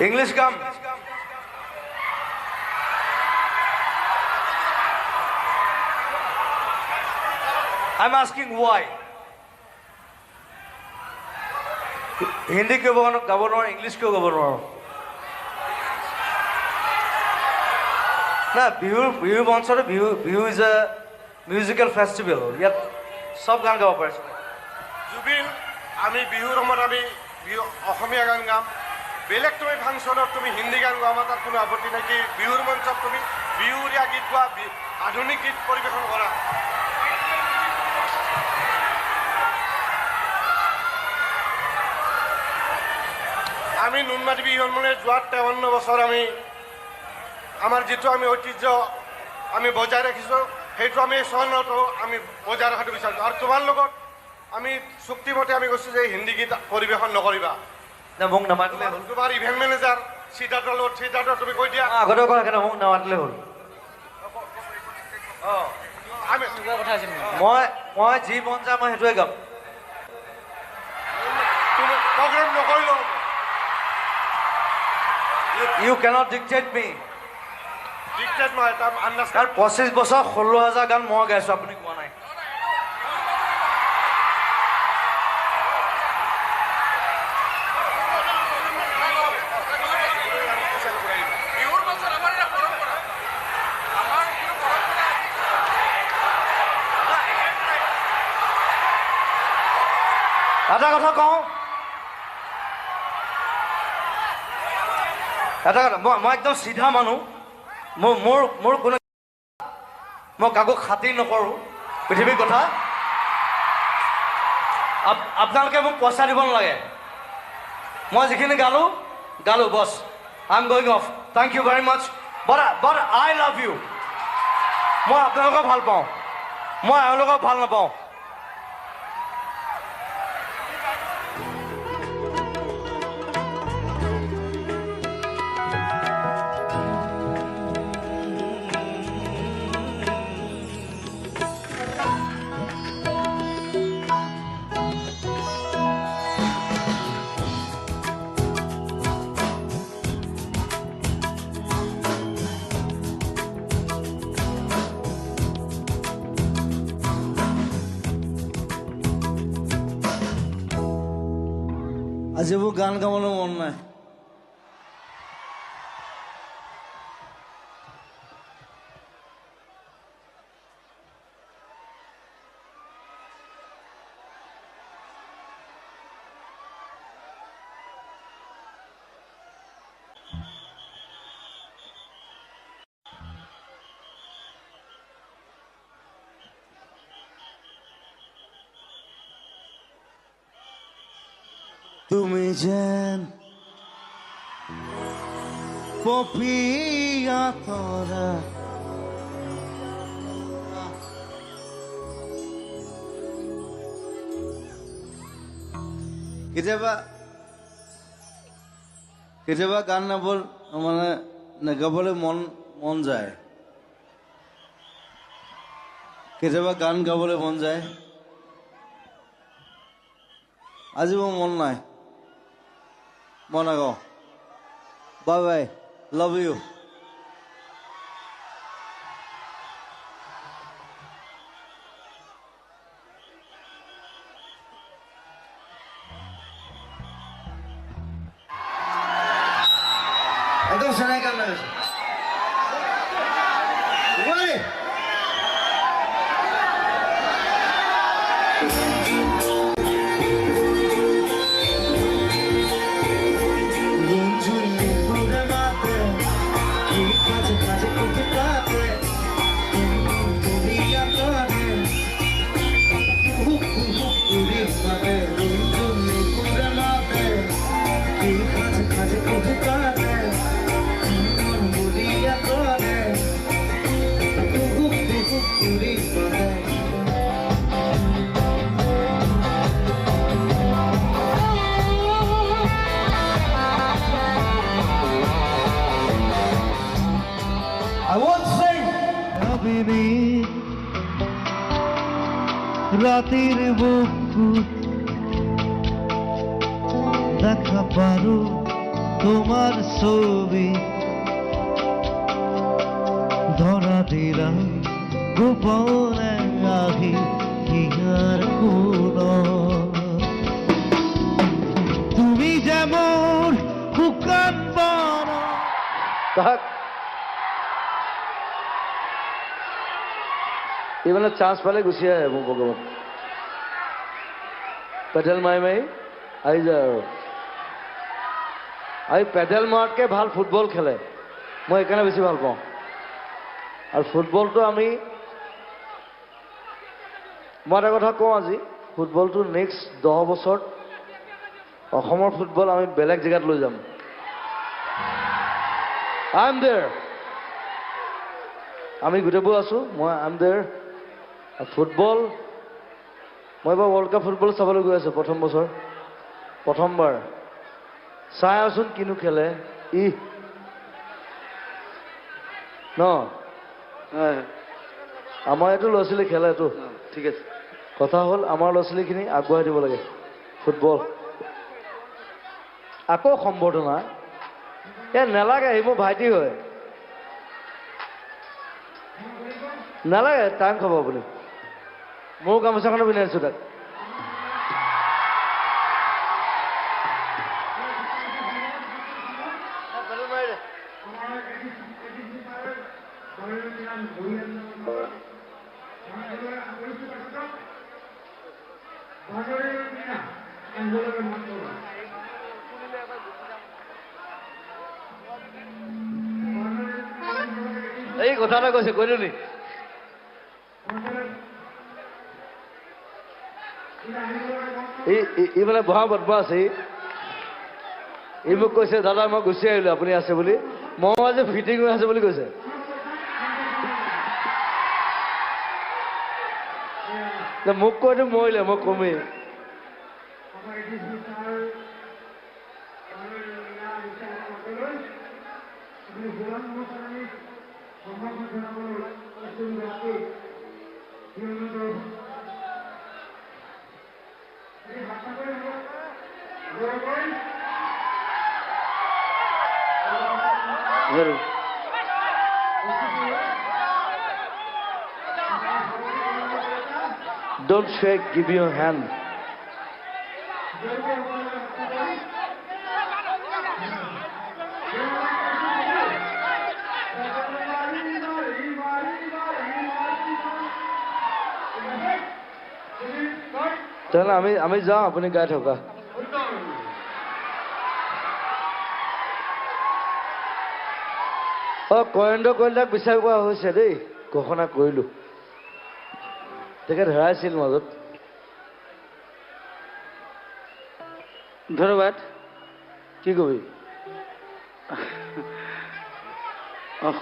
English come. I'm asking why. Hindi क्यों गाबो নোৱাৰো English क्यों गाबो নোৱাৰো না বিহু মঞ্চতে Bihu is a musical festival ইয়াত সব গান গাব পাৰে জুবিন আমি বিহুৰ সময়ত আমি অসমীয়া গান গাম বেলেগ তুমি ফাংচনত তুমি হিন্দী গান গোৱা আমাৰ তাত কোনো আপত্তি নাই কি বিহুৰ মঞ্চত তুমি বিহুৰীয়া গীত গোৱা আধুনিক গীত পৰিৱেশন কৰা আমি নুনমাটি বিহু মানে যোৱা 53 বছৰ আমি আমাৰ যেটো আমি ঐতিহ্য আমি বজাই ৰাখিছো সেইটো আমি সহনতো আমি বজাই ৰখাটো বিচাৰিছো আৰু তোমাৰ লগত আমি চুক্তিমতে আমি কৈছো যে হিন্দী গীত পৰিৱেশন নকৰিবা না মোক নামাতিলে হ'ল তোমাৰ ইভেন্ট মেনেজাৰ সিদ্ধাৰ্থৰ লগত সিদ্ধাৰ্থ তুমি কৈ দিয়া আগতে কোৱা কেনে মোক নামাতিলে হ'ল আমি কথা আছে মই যি মন যায় মই হেতুৱে গাম তুমি প্ৰগ্ৰাম নকৰিলো You cannot dictate me. Dictate নহয় এটা আন্দাজ কাৰণ 25 বছৰ 16000 গান মই গাইছো আপুনি কোৱা নাই এটা কথা কওঁ এটা কথা মই একদম সিধা মানুহ মোৰ কোনো মই কাকো খাতিৰ নকৰোঁ পৃথিৱীৰ কথা আপোনালোকে মোক পইচা দিব নালাগে মই যিখিনি গালো বছ I am going of thank you very much but I love you মই আপোনালোকক ভাল পাওঁ মই এওঁলোকক ভাল নাপাওঁ আজি মোৰ গান গাবলৈ মন নাই তুমি যেন পপিয়া তৰা কেতিয়াবা গান মানে গাবলৈ মন যায় কেতিয়াবা গান গাবলৈ মন যায় আজি মোৰ মন নাই মই নাগাওঁ বাই বাই লাভ ইউ একদম চেনাই গান লাগিছে I won't sing. Habibi, রাতের বুকু দেখা পারো তোমার ছবি ধরা দিলাম গোপনে আহি হিয়ার কোন তুমি যেমন শুকান বন তাক এই মানে চান্স পালে গুচি আহে মোক ভগৱান পেডেল মাৰি মাৰি আহি যায় আৰু এই পেডেল মাৰতকৈ ভাল ফুটবল খেলে মই সেইকাৰণে বেছি ভাল পাওঁ আৰু ফুটবলটো মই এটা কথা কওঁ আজি ফুটবলটো নেক্সট 10 বছৰত অসমৰ ফুটবল আমি বেলেগ জেগাত লৈ যাম আই এম দেয়াৰ আমি গোটেইবোৰ আছোঁ মই আই এম দেয়াৰ ফুটবল মই এবাৰ ৱৰ্ল্ড কাপ ফুটবল চাবলৈ গৈ আছোঁ প্ৰথম বছৰ প্ৰথমবাৰ চাই আছোন কিনো খেলে ন আমাৰ এইটো ল'ৰা ছোৱালী খেলে এইটো ঠিক আছে কথা হ'ল আমাৰ ল'ৰা ছোৱালীখিনি আগুৱাই দিব লাগে ফুটবল আকৌ সম্বৰ্ধনা নালাগে সি মোৰ ভাইটি হয় নালাগে টাইম খাব আপুনি মোৰ গামোচাখনো পিন্ধাই আছোঁ তাক এই কথা এটা কৈছে কৈ দিওঁ নি ই মানে বহা বদমাছ ই মোক কৈছে দাদা মই গুচি আহিলো আপুনি আছে বুলি মই আজি ফিটিং হৈ আছে বুলি কৈছে মোক কৈতো মৰিলে মই কমেই Don't shake, give me your hand. তেনে আমি যাওঁ আপুনি গাই থকা কৰেন্দ্ৰ কলিতাক বিচাৰি পোৱা হৈছে দেই ঘোষণা কৰিলো তেখেত হেৰাইছিল মাজত ধন্যবাদ কি কবি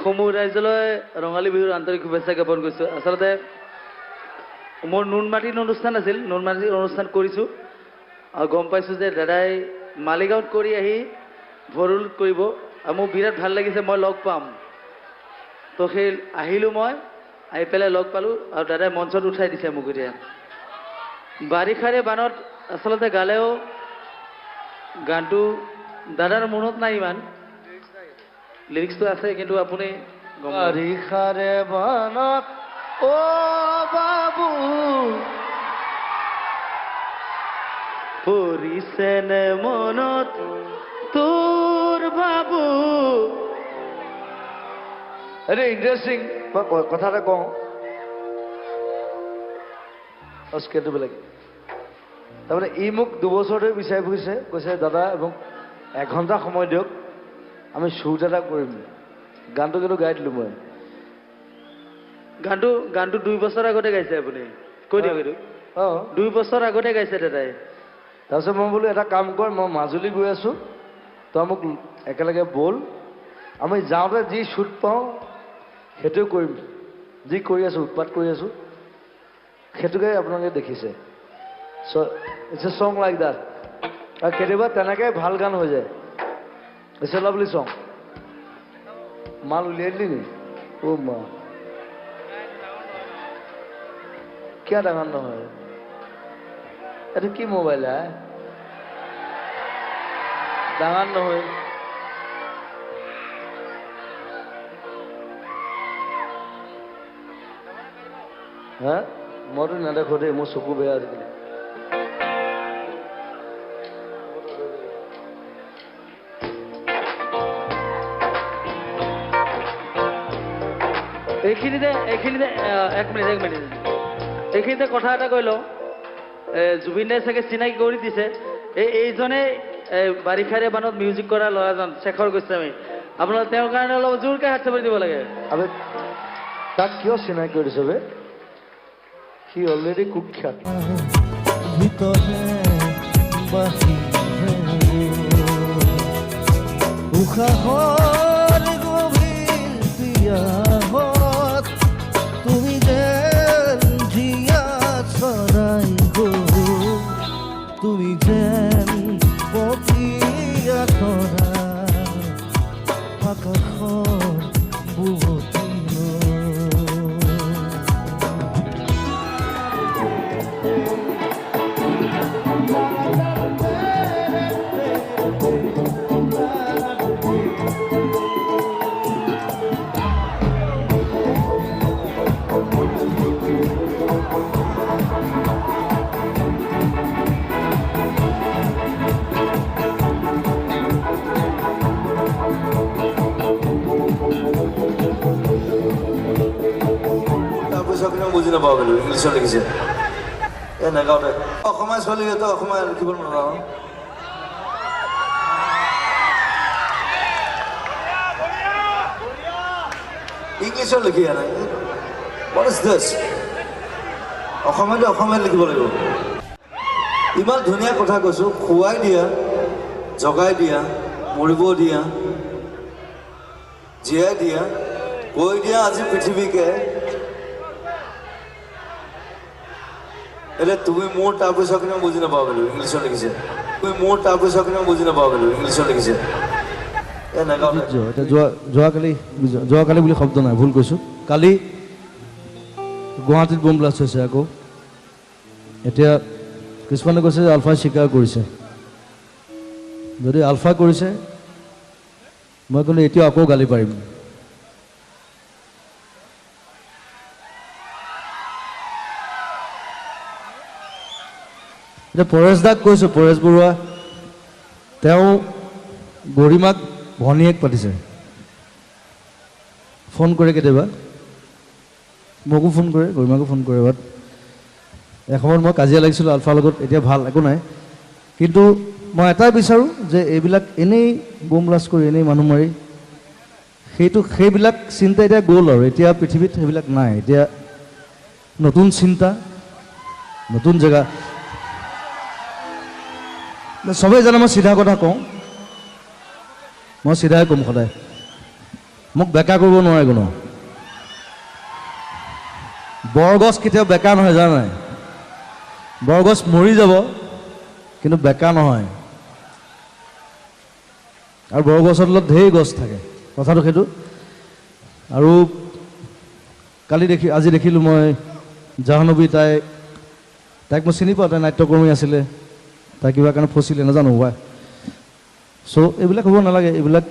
সমূহ ৰাইজলৈ ৰঙালী বিহুৰ আন্তৰিক শুভেচ্ছা জ্ঞাপন কৰিছোঁ আচলতে মোৰ নুনমাটিত অনুষ্ঠান আছিল নুনমাটিত অনুষ্ঠান কৰিছোঁ আৰু গম পাইছোঁ যে দাদাই মালিগাঁৱত কৰি আহি ভৰুলত কৰিব আৰু মোৰ বিৰাট ভাল লাগিছে মই লগ পাম তো সেই আহিলোঁ মই আহি পেলাই লগ পালোঁ আৰু দাদাই মঞ্চত উঠাই দিছে মোক এতিয়া বাৰিষাৰে বানত আচলতে গালেও গানটো দাদাৰ মনত নাই ইমান লিৰিক্সটো আছে কিন্তু আপুনি বাৰিষাৰে বানত অ বাবু পৰিছেনে মনত তোৰ বাবু আৰে ইন্টাৰেস্টিং কথা এটা কওঁ স্কেলটো বেলেগ তাৰমানে ই মোক 2 বছৰ ধৰি বিচাৰি ফুৰিছে কৈছে দাদা মোক 1 ঘণ্টা সময় দিয়ক আমি শ্বুট এটা কৰিম গানটো কিন্তু গাই দিলোঁ মই গানটো 2 বছৰ আগতে গাইছে আপুনি কৈ দিয়ক এইটো 2 বছৰ আগতে গাইছে দাদাই তাৰপিছত মই বোলো এটা কাম কৰ মই মাজুলী গৈ আছোঁ তই মোক একেলগে বল আমি যাওঁতে যি শ্বুট পাওঁ সেইটোৱে কৰিম যি কৰি আছোঁ উৎপাত কৰি আছোঁ সেইটোকে আপোনালোকে দেখিছে it's a song like that আৰু কেতিয়াবা তেনেকৈ ভাল গান হৈ যায় ইটছ এ লাভলি সং মাল উলিয়াই দিলি নি অ' মা কিয় ডাঙৰ নহয় এইটো কি মোবাইল ডাঙৰ নহয় হা মইতো নেদেখো দেই মোৰ চকু বেয়া আজিকালি এইখিনিতে এক মিনিট এইখিনিতে কথা এটা কৈ লওঁ জুবিন দাই চাগে চিনাকি কৰি দিছে এইজনে বাৰিষাৰে বানত মিউজিক কৰা ল'ৰাজন শেখৰ গোস্বামী আপোনালোকে তেওঁৰ কাৰণে অলপ জোৰকৈ হাত চাপৰি দিব লাগে আবে তাক কিয় চিনাকি কৰি দিছে বে সি অলৰেডি কুখ্যাত ভিতৰে বাহিৰে উশাহৰ গভীৰ পিয়াহত তুমি যেন জীয়া চৰাই গৈ তুমি যেন পপীয়া তৰা আকাশৰ বুৱতী বুজি নাপাওঁ বোলো ইংলিছত লিখিছে এনেকাতে অসমীয়া ছোৱালী তো অসমীয়া লিখিব নোৱাৰো ইংলিছত লিখি নাই হোৱাট ইজ দিছ অসমীয়াতে অসমীয়াত লিখিব লাগিব ইমান ধুনীয়া কথা কৈছোঁ খুৱাই দিয়া জগাই দিয়া মৰিব দিয়া জীয়াই দিয়া কৈ দিয়া আজি পৃথিৱীকে એટલે তুমি মোৰ টাপু চাকৰি বুজি নাপাওঁ বোলো ইংলিছত লিখিছে তুমি মোৰ টাপু চাকৰি বুজি নাপাওঁ বোলো ইংলিছত লিখিছে যোৱাকালি বুলি শব্দ নাই ভুল কৈছোঁ কালি গুৱাহাটীত বম ব্লাষ্ট হৈছে আকৌ এতিয়া কিছুমানে কৈছে যে আলফাই স্বীকাৰ কৰিছে যদি আলফা কৰিছে মই ক'লে এতিয়াও আকৌ গালি পাৰিম এতিয়া পৰেশ দাক কৈছোঁ পৰেশ বৰুৱা তেওঁ গৰিমাক ভনীয়েক পাতিছে ফোন কৰে কেতিয়াবা মোকো ফোন কৰে গৰিমাকো ফোন কৰে বাট এসময়ত মই কাজিয়া লাগিছিলোঁ আলফাৰ লগত এতিয়া ভাল একো নাই কিন্তু মই এটাই বিচাৰোঁ যে এইবিলাক এনেই বম ব্লাষ্ট কৰি এনেই মানুহ মাৰি সেইবিলাক চিন্তা এতিয়া গ'ল আৰু এতিয়া পৃথিৱীত সেইবিলাক নাই এতিয়া নতুন চিন্তা নতুন জেগা চবেই জানে মই চিধা কথা কওঁ মই চিধাই ক'ম সদায় মোক বেকা কৰিব নোৱাৰে কোনো বৰগছ কেতিয়াও বেকা নহয় জানা নাই বৰগছ মৰি যাব কিন্তু বেকা নহয় আৰু বৰগছৰ তলত ঢেৰ গছ থাকে কথাটো সেইটো আৰু আজি দেখিলোঁ মই জাহ্নৱী তাইক মই চিনি পাওঁ তাই নাট্যকৰ্মী আছিলে তাই কিবা কাৰণে ফচিলে নাজানো হোৱা চ' এইবিলাক হ'ব নালাগে এইবিলাক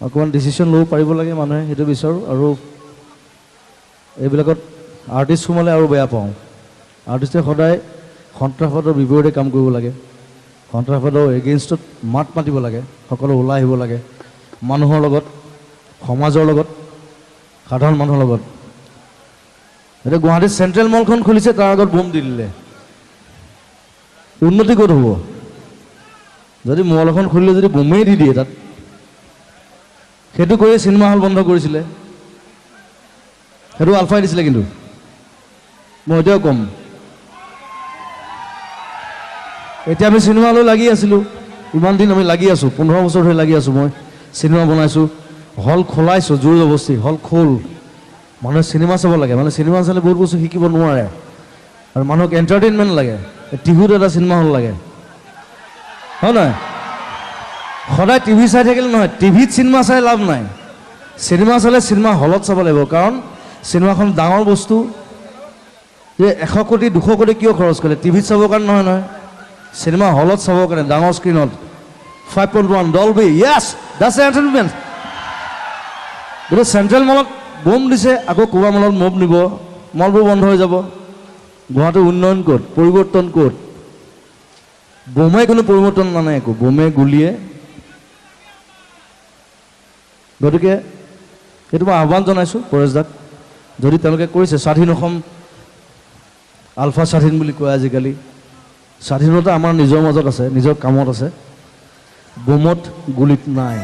অকণমান ডিচিশ্যন ল'ব পাৰিব লাগে মানুহে সেইটো বিচাৰোঁ আৰু এইবিলাকত আৰ্টিষ্ট সোমালে আৰু বেয়া পাওঁ আৰ্টিষ্টে সদায় সন্ত্ৰাসবাদৰ বিপৰীতে কাম কৰিব লাগে সন্ত্ৰাসবাদৰ এগেইনষ্টত মাত মাতিব লাগে সকলো ওলাই আহিব লাগে মানুহৰ লগত সমাজৰ লগত সাধাৰণ মানুহৰ লগত এতিয়া গুৱাহাটীত চেণ্ট্ৰেল মলখন খুলিছে তাৰ আগত বোম দি দিলে উন্নতি ক'ত হ'ব যদি মল এখন খুলিলে যদি বোমেই দি দিয়ে তাত সেইটো কৰি চিনেমা হল বন্ধ কৰিছিলে সেইটো আলফাই দিছিলে কিন্তু মই এতিয়াও ক'ম এতিয়া আমি চিনেমা হলত লাগি আছিলোঁ ইমান দিন আমি লাগি আছোঁ 15 বছৰ ধৰি লাগি আছোঁ মই চিনেমা বনাইছোঁ হল খোলাইছোঁ জোৰ জবস্তি হল খোল মানুহে চিনেমা চাব লাগে মানে চিনেমা চালে বহুত বস্তু শিকিব নোৱাৰে আৰু মানুহক এণ্টাৰটেইনমেণ্ট লাগে টিভিত এটা চিনেমা হল লাগে হয় নহয় সদায় টিভি চাই থাকিলে নহয় টিভিত চিনেমা চাই লাভ নাই চিনেমা চালে চিনেমা হলত চাব লাগিব কাৰণ চিনেমাখন ডাঙৰ বস্তু যে 100 কোটি 200 কোটি কিয় খৰচ কৰিলে টিভিত চাবৰ কাৰণে নহয় নহয় চিনেমা হলত চাবৰ কাৰণে ডাঙৰ স্ক্ৰীণত 5.1 ডলবি য়েছ দ্যাটছ এণ্টাৰটেইনমেণ্ট গতিকে চেণ্ট্ৰেল মলত বোম দিছে আকৌ কোবা মলত মব নিব মলবোৰ বন্ধ হৈ যাব। গুৱাহাটীৰ উন্নয়ন ক'ত, পৰিৱৰ্তন ক'ত? বোমাই কোনো পৰিৱৰ্তন নানে একো, বোমে গুলীয়ে। গতিকে সেইটো মই আহ্বান জনাইছোঁ পৰেশ দাক, যদি তেওঁলোকে কৰিছে স্বাধীন অসম, আলফা স্বাধীন বুলি কয় আজিকালি। স্বাধীনতা আমাৰ নিজৰ মাজত আছে, নিজৰ কামত আছে, বোমত গুলিত নাই।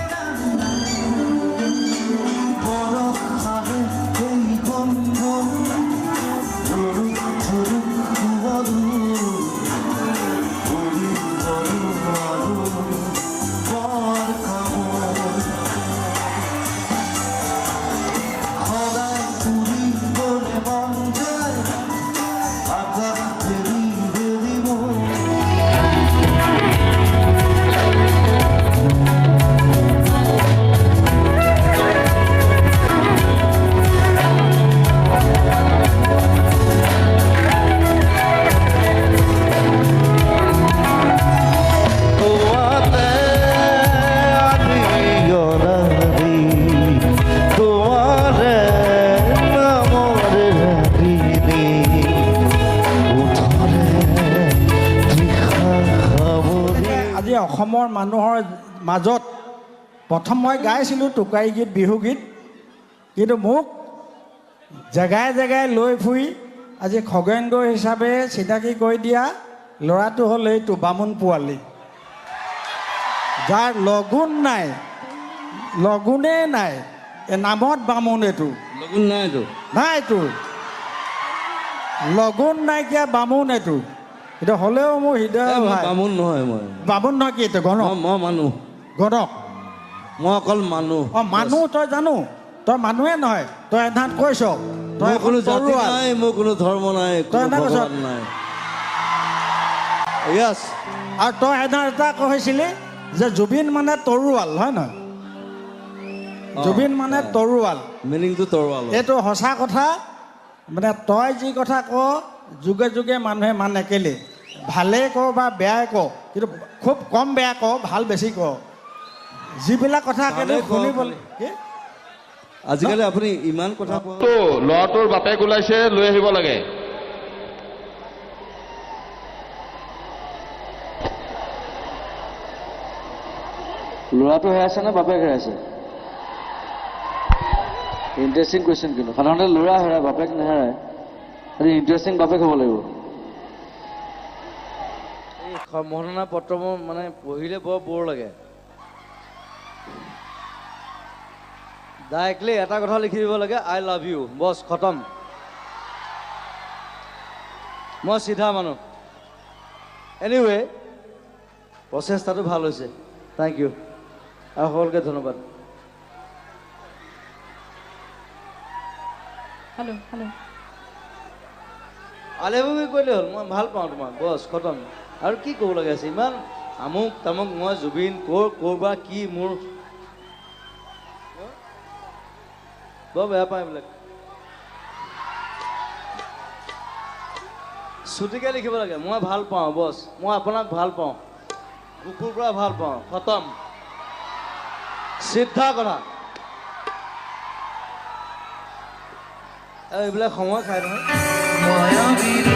অসমৰ মানুহৰ মাজত প্ৰথম মই গাইছিলোঁ টোকাৰী গীত, বিহু গীত, কিন্তু মোক জেগাই জেগাই লৈ ফুৰি আজি খগেন্দ্ৰ হিচাপে চিনাকি কৰি দিয়া ল'ৰাটো হ'ল এইটো বামুণ পোৱালি, যাৰ লগুণ নাই, লগুণেই নাই, এই নামত বামুণ। এইটো লগুণ নাইতো, নাইতো, লগুণ নাইকিয়া বামুণ এইটো। এতিয়া হ'লেও মোৰ হৃদয় ভাই, বামুণ নহয়, মই বামুণ নহয় কি এইটো গণক, মই মানুহ, গণক, মই অকল মানুহ। অঁ মানুহ তই জানো, তই মানুহে নহয়, তই এধাত কৈছ, তই মোৰ কোনো জাতি তৰুৱাল। নাই, মোৰ কোনো ধৰ্ম নাই, তই কোনো এটা কৈছ। ভগৱান নাই। য়েছ, আৰু তই এধাত এটা কৈছিলি যে জুবিন মানে তৰুৱাল, হয় নহয়? জুবিন মানে তৰুৱাল, মিনিংটো তৰোৱাল। এইটো সঁচা কথা। মানে তই যি কথা ক যুগে যুগে মানুহে মানে কেলে, ভালেই ক বা বেয়াই ক, কিন্তু খুব কম বেয়া ক, ভাল বেছি ক। যিবিলাক কথা কিন্তু শুনিবলৈ আজিকালি আপুনি ইমান কথা ল'ৰাটোৰ বাপেক ওলাইছে, লৈ আহিব লাগে। ল'ৰাটো হেৰাইছে নে বাপেক হেৰাইছে? ইণ্টাৰেষ্টিং কুৱেশ্যন, কিন্তু সাধাৰণতে ল'ৰা হেৰাই, বাপেক নেহেৰাই। ইণ্টাৰেষ্টিং বাপেক হ'ব লাগিব। এই সম্বৰ্ধনা পত্ৰবোৰ মানে পঢ়িলে বৰ বৰ লাগে। ডাইৰেক্টলি এটা কথা লিখি দিব লাগে, আই লাভ ইউ, বছ খতম। মই চিধা মানুহ। এনিৱে প্ৰচেষ্টাটো ভাল হৈছে, থেংক ইউ, আৰু সকলোকে ধন্যবাদ। হেল্ল' হেল্ল', আলেবুমি কৰিলে হ'ল, মই ভাল পাওঁ তোমাক, বছ খতম। আৰু কি ক'ব লাগে আছে, ইমান আমুক তামুক, মই জুবিন ক'ৰবা কি, মোৰ বৰ বেয়া পাওঁ এইবিলাক। চুটিকে লিখিব লাগে, মই ভাল পাওঁ বছ, মই আপোনাক ভাল পাওঁ, কুকুৰ পৰা ভাল পাওঁ, খতম, চিধা কথা। এইবিলাক সময় খাই নহয়।